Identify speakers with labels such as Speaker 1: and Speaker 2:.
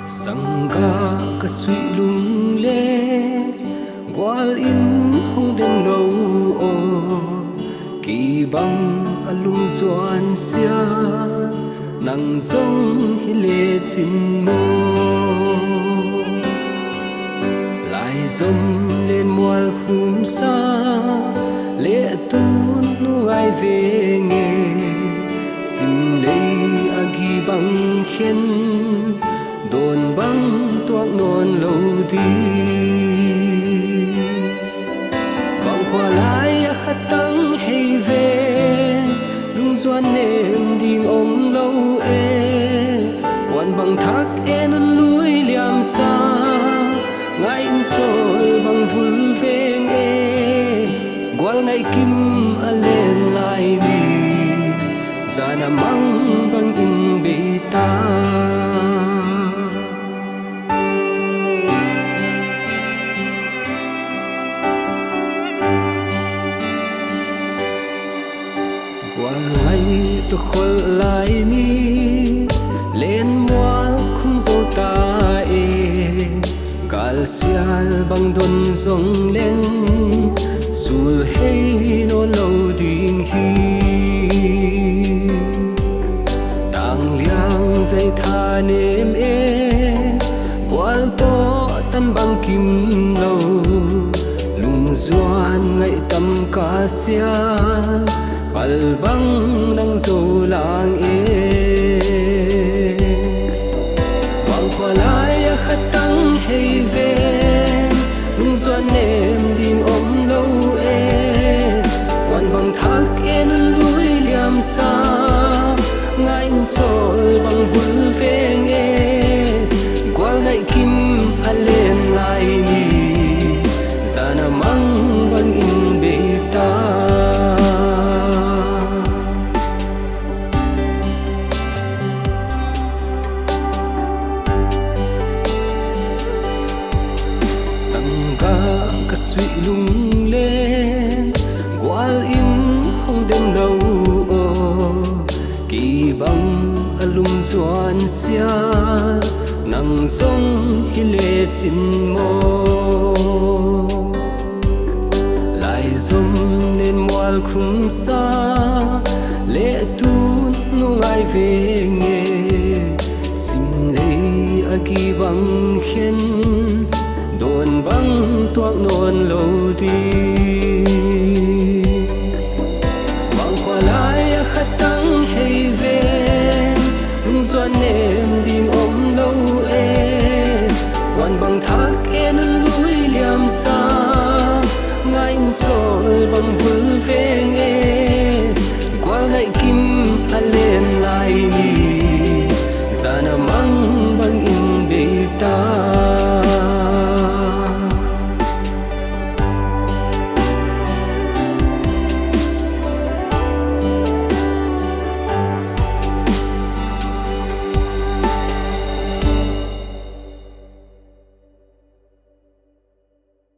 Speaker 1: sangga ka sui lung le gwal in hong den lo o ki bang alung zuan sia nang zong hi le chin mo lai zom lên mual khum sa le tu nu ai ve nge sim le agi bang khen đồn băng toạc non lâu đi vọng qua lại khát tăng hay về lung doan nêm đi ôm lâu quan bằng thác non lối liam xa ngay in soi bằng vui veng qual ngày kim lên lại đi ra nam mang bằng in bê ta tôi khol lại ni lên mual khung dâu ta gal sial bang don zong lên sul hey no lâu ding hi tang liang dây tha nem qual to tan bang kim lâu lung doan ngày tâm ca sial pal bang nang zo lang wang kwa lai khat tang hei ve lung zuan nem ding om lo wan bang thak nun lui liam sa ngai sol bang vul veng gwal nai kim alen lai ni sana mang bang in be ta ka sui lung lên gwal in hong den lo o ki bang alung zuan sia nang zong hi le chin mo lai zum nên mual khum sa le tu nu ngai ve nge sim le agi bang khen đồn băng toạc non lâu đi vọng qua lại khát tăng hay về lung doan em đi ôm lâu quan bằng thác nun lối liam xa ngay soi bằng vul veng qual ngày kim lên